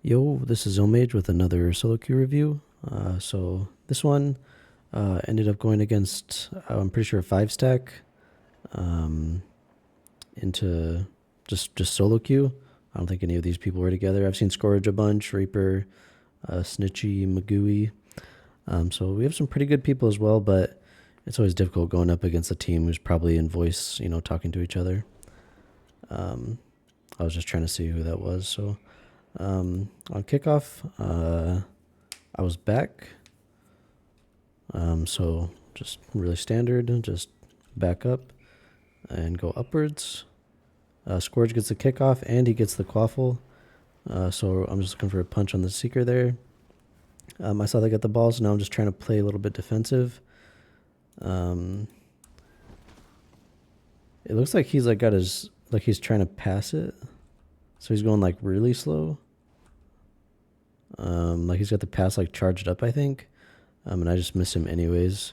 Yo, this is illmage with another solo queue review. So this one ended up going against, I'm pretty sure, a 5 stack um, into just solo queue. I don't think any of these people were together. I've seen Scourge a bunch, Reaper, Snitchy, Magooey. So we have some pretty good people as well, but it's always difficult going up against a team who's probably in voice, talking to each other. I was just trying to see who that was. So on kickoff, I was back. So just really standard, just back up and go upwards. Scourge gets the kickoff and he gets the quaffle. So I'm just looking for a punch on the seeker there. I saw they got the ball, so now I'm just trying to play a little bit defensive. It looks like he's he's trying to pass it. So he's going like really slow. Like he's got the pass like charged up, I think. And I just miss him anyways.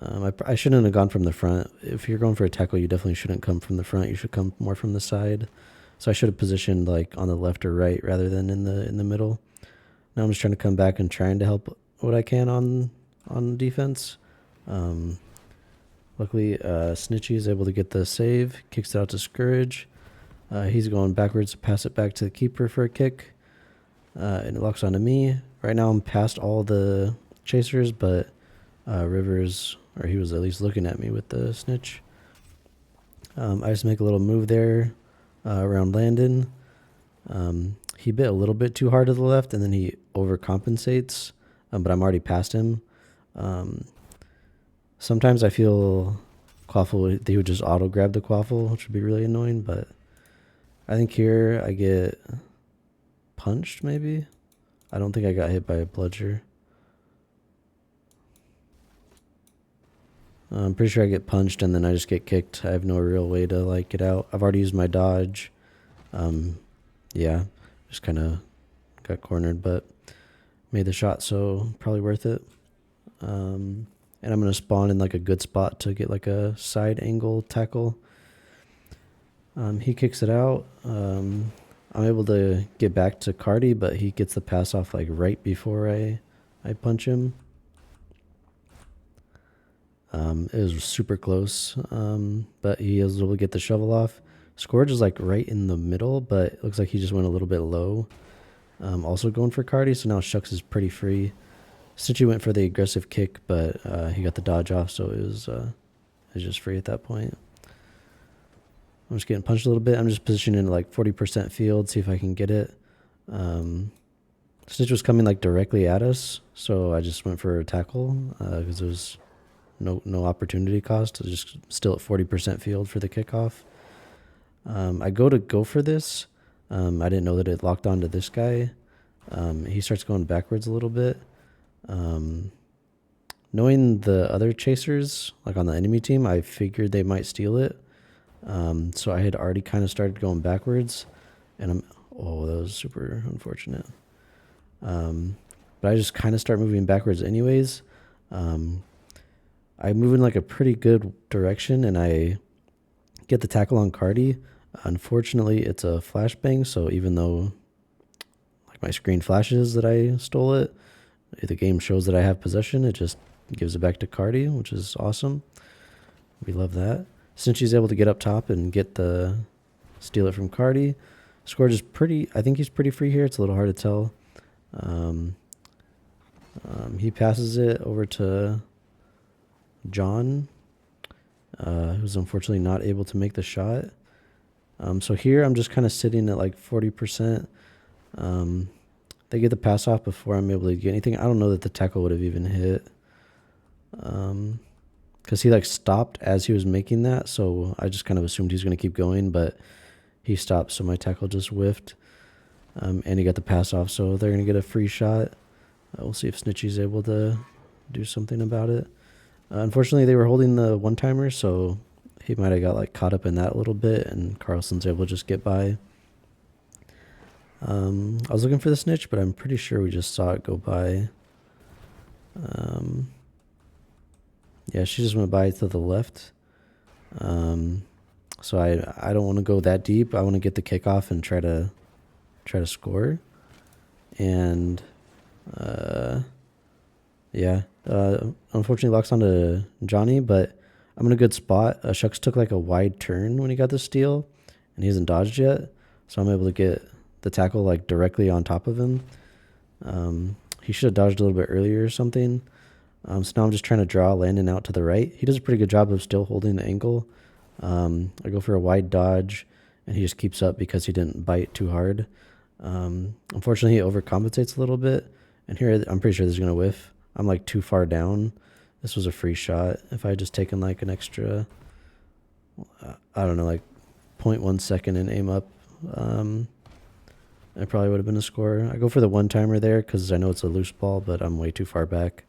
I shouldn't have gone from the front. If you're going for a tackle, you definitely shouldn't come from the front. You should come more from the side. So I should have positioned like on the left or right rather than in the middle. Now I'm just trying to come back and trying to help what I can on defense. Luckily, Snitchy is able to get the save, kicks it out to Scourge. He's going backwards to pass it back to the keeper for a kick. And it locks onto me. Right now I'm past all the chasers, but Rivers, or he was at least looking at me with the snitch. I just make a little move there around Landon. He bit a little bit too hard to the left, and then he overcompensates, but I'm already past him. Sometimes I feel Quaffle, he would just auto-grab the Quaffle, which would be really annoying, but I think here I get punched, maybe? I don't think I got hit by a bludger. I'm pretty sure I get punched and then I just get kicked. I have no real way to like get out. I've already used my dodge. Yeah, just kind of got cornered, but made the shot, so probably worth it. And I'm going to spawn in like a good spot to get like a side angle tackle. He kicks it out. I'm able to get back to Cardi, but he gets the pass off like right before I punch him. It was super close, but he was able to get the shovel off. Scourge is like right in the middle, but it looks like he just went a little bit low. Also going for Cardi, so now Shucks is pretty free. Stitchy went for the aggressive kick, but he got the dodge off, so it was just free at that point. I'm just getting punched a little bit. I'm just positioning like 40% field, see if I can get it. Stitch was coming like directly at us, so I just went for a tackle because it was no opportunity cost. I was just still at 40% field for the kickoff. I go for this. I didn't know that it locked onto this guy. He starts going backwards a little bit. Knowing the other chasers, like on the enemy team, I figured they might steal it. So I had already kind of started going backwards, and that was super unfortunate. But I just kind of start moving backwards anyways. I move in like a pretty good direction, and I get the tackle on Cardi. Unfortunately, it's a flashbang, so even though like my screen flashes that I stole it, the game shows that I have possession. It just gives it back to Cardi, which is awesome. We love that. Since she's able to get up top and steal it from Cardi, Scourge is I think he's pretty free here. It's a little hard to tell. He passes it over to John, who's unfortunately not able to make the shot. So here I'm just kind of sitting at like 40%. They get the pass off before I'm able to get anything. I don't know that the tackle would have even hit. Because he like stopped as he was making that, so I just kind of assumed he was going to keep going, but he stopped, so my tackle just whiffed. And he got the pass off, so they're going to get a free shot. We'll see if Snitchy's able to do something about it. Unfortunately, they were holding the one-timer, so he might have got like caught up in that a little bit, and Carlson's able to just get by. I was looking for the snitch, but I'm pretty sure we just saw it go by. Yeah, she just went by to the left. So I don't want to go that deep. I want to get the kickoff and try to score. And yeah, unfortunately locks onto Johnny, but I'm in a good spot. Shucks took like a wide turn when he got the steal, and he hasn't dodged yet, so I'm able to get the tackle like directly on top of him. He should have dodged a little bit earlier or something. So now I'm just trying to draw Landon out to the right. He does a pretty good job of still holding the ankle. I go for a wide dodge, and he just keeps up because he didn't bite too hard. Unfortunately, he overcompensates a little bit, and here I'm pretty sure this is going to whiff. I'm like too far down. This was a free shot. If I had just taken like an extra, I don't know, like 0.1 second and aim up, it probably would have been a score. I go for the one-timer there because I know it's a loose ball, but I'm way too far back.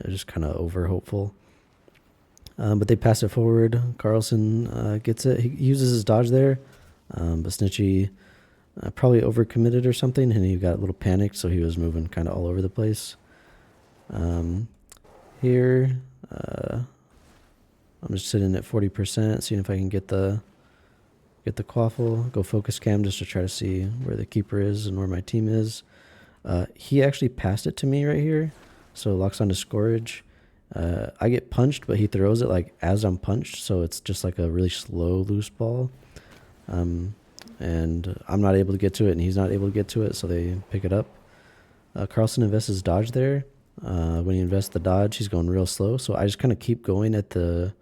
I'm just kind of over-hopeful. But they pass it forward. Carlson gets it. He uses his dodge there, but Snitchy probably overcommitted or something, and he got a little panicked, so he was moving kind of all over the place. Here, I'm just sitting at 40%, seeing if I can get the quaffle. Go focus cam just to try to see where the keeper is and where my team is. He actually passed it to me right here, so locks onto scourge. I get punched, but he throws it like as I'm punched, so it's just like a really slow loose ball. And I'm not able to get to it, and he's not able to get to it, so they pick it up. Carlson invests his dodge there. When he invests the dodge, he's going real slow, so I just kind of keep going at trying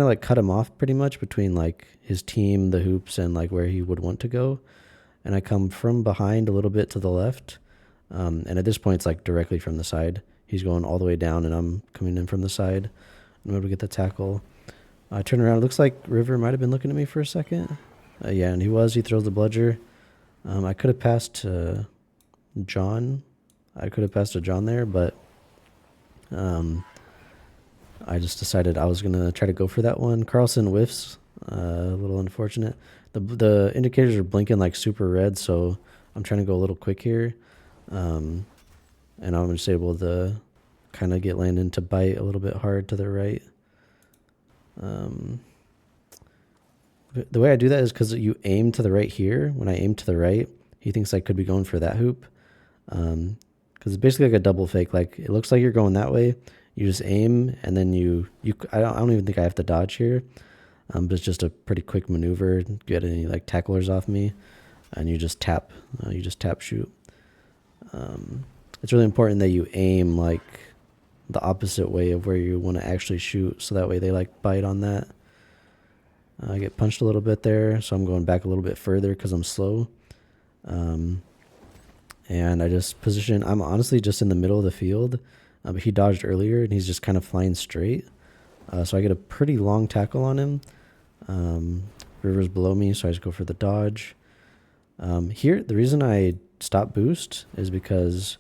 to like cut him off pretty much between like his team, the hoops, and like where he would want to go. And I come from behind a little bit to the left. And at this point, it's like directly from the side. He's going all the way down, and I'm coming in from the side. I'm able to get the tackle. I turn around. It looks like River might have been looking at me for a second. Yeah, and he was. He throws the bludger. I could have passed to John. I could have passed to John there, but I just decided I was going to try to go for that one. Carlson whiffs. A little unfortunate. The indicators are blinking like super red, so I'm trying to go a little quick here. And I'm just able to kind of get Landon to bite a little bit hard to the right. The way I do that is because you aim to the right here. When I aim to the right, he thinks I could be going for that hoop. Because it's basically like a double fake. Like it looks like you're going that way. You just aim, and then I don't even think I have to dodge here. But it's just a pretty quick maneuver. Get any like tacklers off me, and you just tap. Shoot. It's really important that you aim like the opposite way of where you want to actually shoot, so that way they like bite on that. I get punched a little bit there, so I'm going back a little bit further because I'm slow. And I just position. I'm honestly just in the middle of the field, but he dodged earlier, and he's just kind of flying straight. So I get a pretty long tackle on him. River's below me, so I just go for the dodge. Here, the reason I stopped boost is because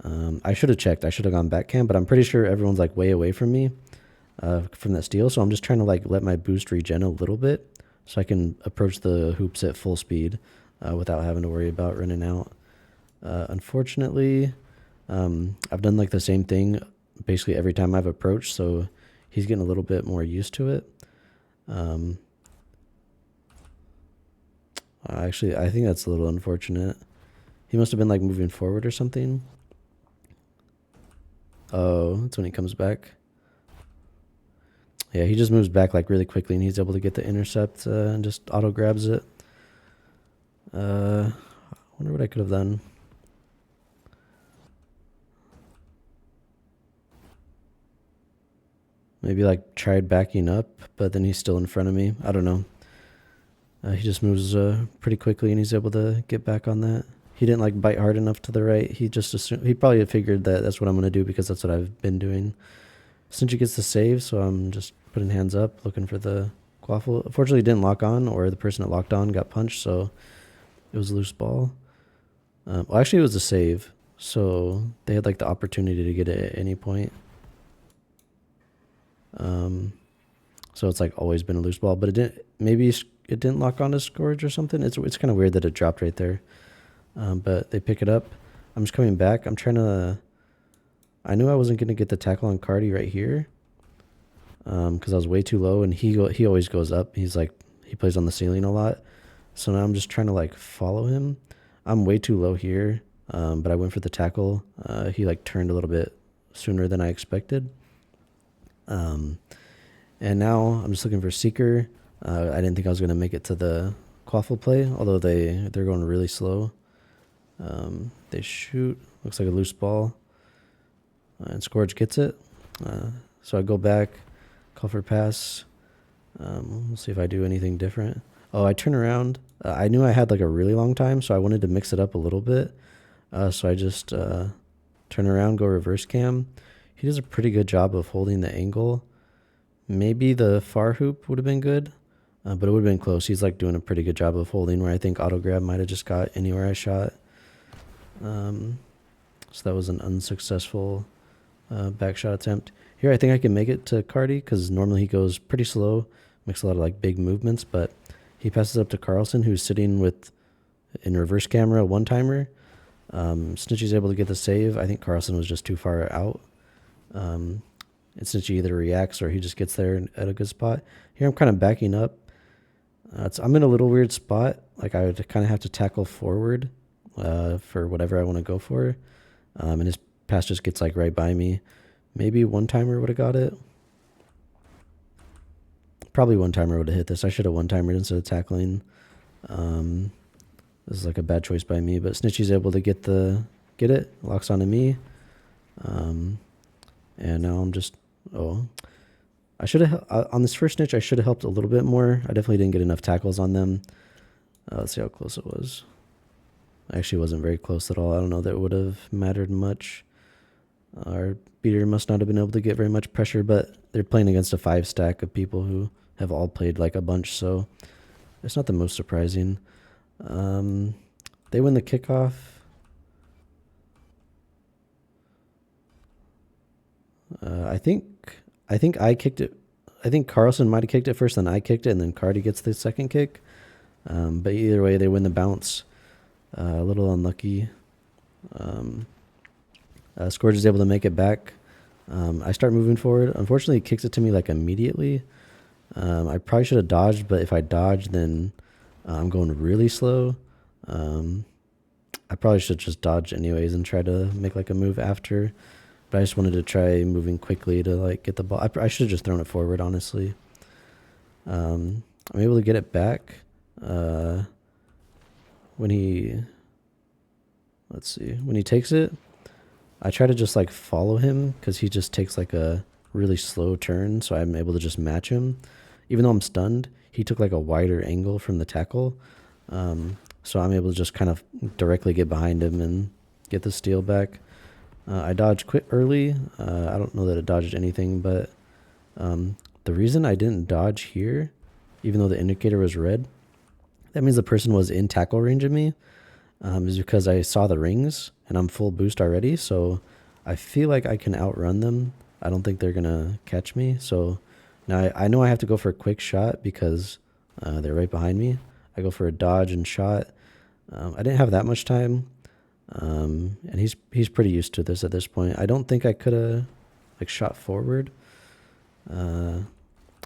I should have checked. I should have gone back cam, but I'm pretty sure everyone's like way away from me from that steal. So I'm just trying to like let my boost regen a little bit so I can approach the hoops at full speed without having to worry about running out. Unfortunately, I've done like the same thing basically every time I've approached, so he's getting a little bit more used to it. Actually, I think that's a little unfortunate. He must have been like moving forward or something. Oh, that's when he comes back. Yeah, he just moves back like really quickly, and he's able to get the intercept and just auto grabs it. I wonder what I could have done. Maybe like tried backing up, but then he's still in front of me. I don't know. He just moves pretty quickly, and he's able to get back on that. He didn't like bite hard enough to the right. He just assumed, he probably figured that that's what I'm going to do because that's what I've been doing. Since he gets the save, so I'm just putting hands up, looking for the quaffle. Unfortunately, it didn't lock on, or the person that locked on got punched, so it was a loose ball. Well, actually, it was a save, so they had like the opportunity to get it at any point. So it's like always been a loose ball, but it didn't. Maybe it didn't lock on to Scourge or something. It's kind of weird that it dropped right there. But they pick it up. I'm just coming back. I'm trying to. I knew I wasn't going to get the tackle on Cardi right here, because I was way too low, and he always goes up. He's like, he plays on the ceiling a lot. So now I'm just trying to like follow him. I'm way too low here, but I went for the tackle. He like turned a little bit sooner than I expected. And now I'm just looking for Seeker. I didn't think I was going to make it to the quaffle play, although they're going really slow. They shoot. Looks like a loose ball. And Scourge gets it. So I go back, call for pass. We'll see if I do anything different. Oh, I turn around. I knew I had like a really long time, so I wanted to mix it up a little bit. So I just turn around, go reverse cam. He does a pretty good job of holding the angle. Maybe the far hoop would have been good, but it would have been close. He's like doing a pretty good job of holding where I think auto grab might have just got anywhere I shot. So that was an unsuccessful back shot attempt. Here I think I can make it to Cardi because normally he goes pretty slow, makes a lot of like big movements, but he passes up to Carlson, who's sitting with in reverse camera one-timer. Snitchy's able to get the save. I think Carlson was just too far out. And Snitchy either reacts or he just gets there at a good spot. Here I'm kind of backing up. I'm in a little weird spot. Like I would kind of have to tackle forward for whatever I want to go for. And his pass just gets like right by me. Maybe one-timer would have got it. Probably one-timer would have hit this. I should have one-timered instead of tackling. This is like a bad choice by me, but Snitchy's able to get it, locks onto me. And now I'm just, I should have, on this first snitch, I should have helped a little bit more. I definitely didn't get enough tackles on them. Let's see how close it was. Actually wasn't very close at all. I don't know that it would have mattered much. Our beater must not have been able to get very much pressure, but they're playing against a 5-stack of people who have all played like a bunch, so it's not the most surprising. They win the kickoff. I think I kicked it. I think Carlson might have kicked it first, then I kicked it, and then Cardi gets the second kick. But either way, they win the bounce. A little unlucky. Scourge is able to make it back. I start moving forward. Unfortunately, he kicks it to me like immediately. I probably should have dodged, but if I dodge, then I'm going really slow. I probably should just dodge anyways and try to make like a move after. But I just wanted to try moving quickly to like get the ball. I should have just thrown it forward, honestly. I'm able to get it back. When he takes it, I try to just like follow him because he just takes like a really slow turn. So I'm able to just match him. Even though I'm stunned, he took like a wider angle from the tackle. So I'm able to just kind of directly get behind him and get the steal back. I dodged quit early. I don't know that it dodged anything, but the reason I didn't dodge here, even though the indicator was red, that means the person was in tackle range of me, is because I saw the rings and I'm full boost already. So I feel like I can outrun them. I don't think they're going to catch me. So now I know I have to go for a quick shot because they're right behind me. I go for a dodge and shot. I didn't have that much time. And he's pretty used to this at this point. I don't think I could have like shot forward. I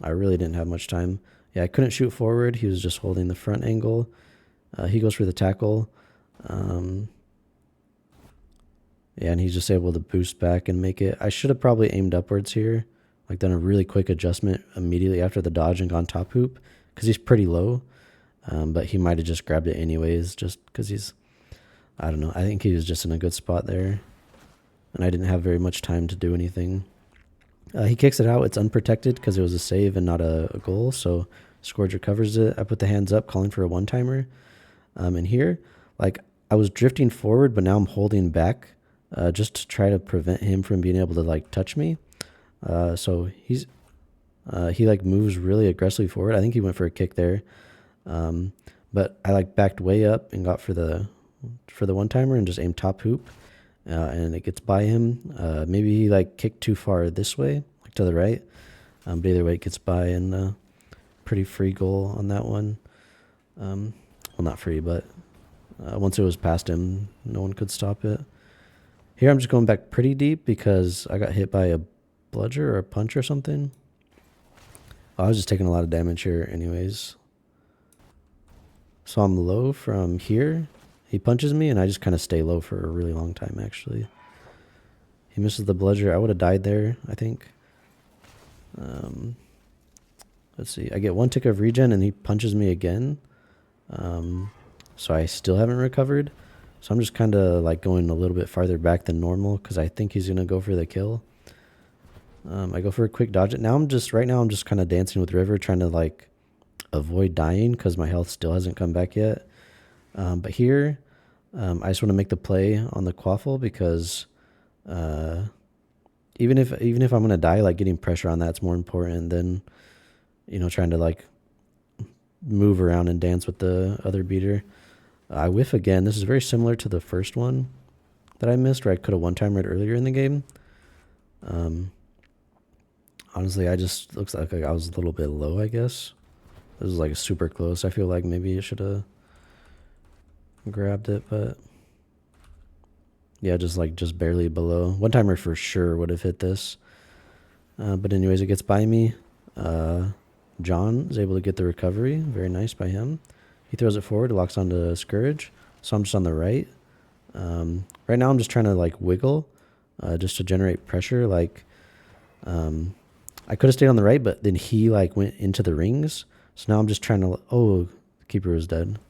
really didn't have much time. Yeah, I couldn't shoot forward. He was just holding the front angle. He goes for the tackle. Yeah, and he's just able to boost back and make it. I should have probably aimed upwards here, like done a really quick adjustment immediately after the dodge and gone top hoop because he's pretty low. But he might have just grabbed it anyways just because I don't know. I think he was just in a good spot there. And I didn't have very much time to do anything. He kicks it out. It's unprotected because it was a save and not a goal. So Scourge recovers it. I put the hands up, calling for a one-timer. And here, like, I was drifting forward, but now I'm holding back just to try to prevent him from being able to, like, touch me. So he, like, moves really aggressively forward. I think he went for a kick there. But I, like, backed way up and got for the one-timer and just aimed top hoop. And it gets by him. Maybe he like kicked too far this way, like to the right. But either way, it gets by and pretty free goal on that one. Well, not free, but once it was past him, no one could stop it. Here I'm just going back pretty deep because I got hit by a bludger or a punch or something. I was just taking a lot of damage here anyways. So I'm low from here. He punches me, and I just kind of stay low for a really long time, actually. He misses the bludger. I would have died there, I think. Let's see. I get 1 tick of regen, and he punches me again. So I still haven't recovered. So I'm just kind of like going a little bit farther back than normal because I think he's going to go for the kill. I go for a quick dodge. Right now I'm just kind of dancing with River, trying to like avoid dying because my health still hasn't come back yet. But here, I just want to make the play on the Quaffle because even if I'm going to die, like getting pressure on that's more important than, trying to like move around and dance with the other beater. I whiff again. This is very similar to the first one that I missed, where I could have one-timed earlier in the game. Honestly, looks like I was a little bit low, I guess. This was like super close. I feel like maybe I should have grabbed it, but yeah, just barely below. One-timer for sure would have hit this. But anyways, it gets by me. John is able to get the recovery. Very nice by him. He throws it forward, locks onto Scourge. So I'm just on the right. Right now I'm just trying to like wiggle, just to generate pressure. Like, I could have stayed on the right, but then he like went into the rings. So now I'm just trying to, the keeper is dead.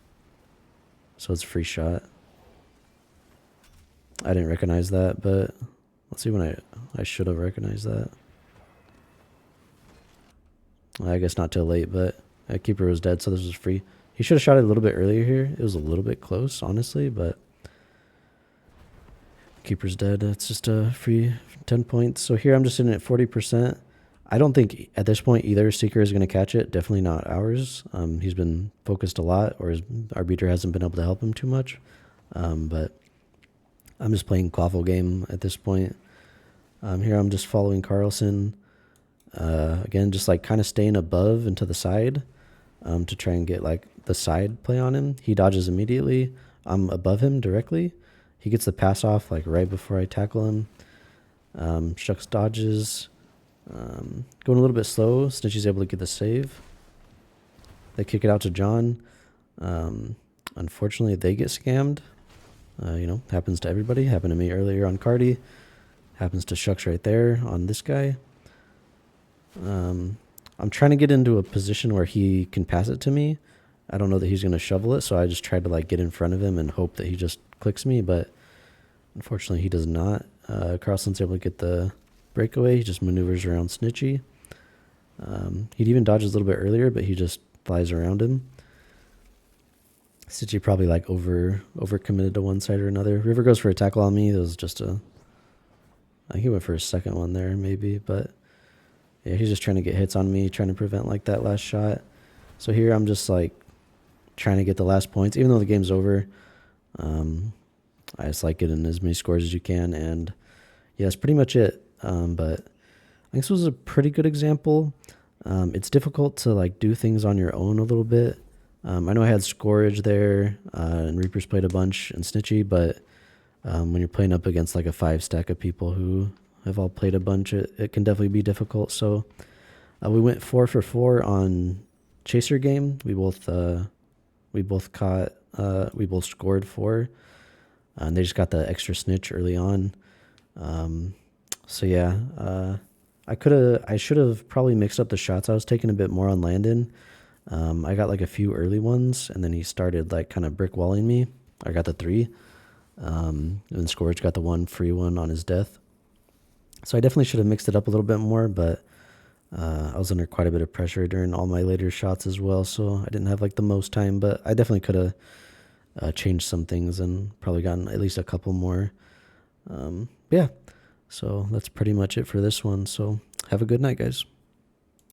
So it's a free shot. I didn't recognize that, but let's see when I should have recognized that. I guess not till late, but that keeper was dead, so this was free. He should have shot it a little bit earlier here. It was a little bit close, honestly, but keeper's dead. It's just a free 10 points. So here I'm just sitting at 40%. I don't think at this point either Seeker is going to catch it. Definitely not ours. He's been focused a lot, or our beater hasn't been able to help him too much. But I'm just playing Quaffle game at this point. Here I'm just following Carlson. Again, just like kind of staying above and to the side to try and get like the side play on him. He dodges immediately. I'm above him directly. He gets the pass off like right before I tackle him. Shucks dodges. Going a little bit slow. Snitchy's able to get the save. They kick it out to John. Unfortunately, they get scammed. Happens to everybody. Happened to me earlier on Cardi. Happens to Shucks right there on this guy. I'm trying to get into a position where he can pass it to me. I don't know that he's going to shovel it, so I just tried to like get in front of him and hope that he just clicks me, but unfortunately he does not. Carlson's able to get the breakaway. He just maneuvers around Snitchy. He'd even dodge a little bit earlier, but he just flies around him. Snitchy probably like over committed to one side or another. River goes for a tackle on me. It was just I think he went for a second one there maybe, but yeah, he's just trying to get hits on me, trying to prevent like that last shot. So here I'm just like trying to get the last points, even though the game's over. I just like getting as many scores as you can, and yeah, that's pretty much it. But I think this was a pretty good example. It's difficult to like do things on your own a little bit. I know I had Scourge there, and Reapers played a bunch, and Snitchy, but when you're playing up against like a 5 stack of people who have all played a bunch, it can definitely be difficult. So we went 4 for 4 on Chaser game. We both scored 4, and they just got the extra snitch early on. So yeah, I should have probably mixed up the shots. I was taking a bit more on Landon. I got like a few early ones, and then he started like kind of brick walling me. I got the 3, and then Scourge got the 1 free one on his death. So I definitely should have mixed it up a little bit more, but I was under quite a bit of pressure during all my later shots as well, so I didn't have like the most time, but I definitely could have changed some things and probably gotten at least a couple more. Yeah, so that's pretty much it for this one, so have a good night, guys.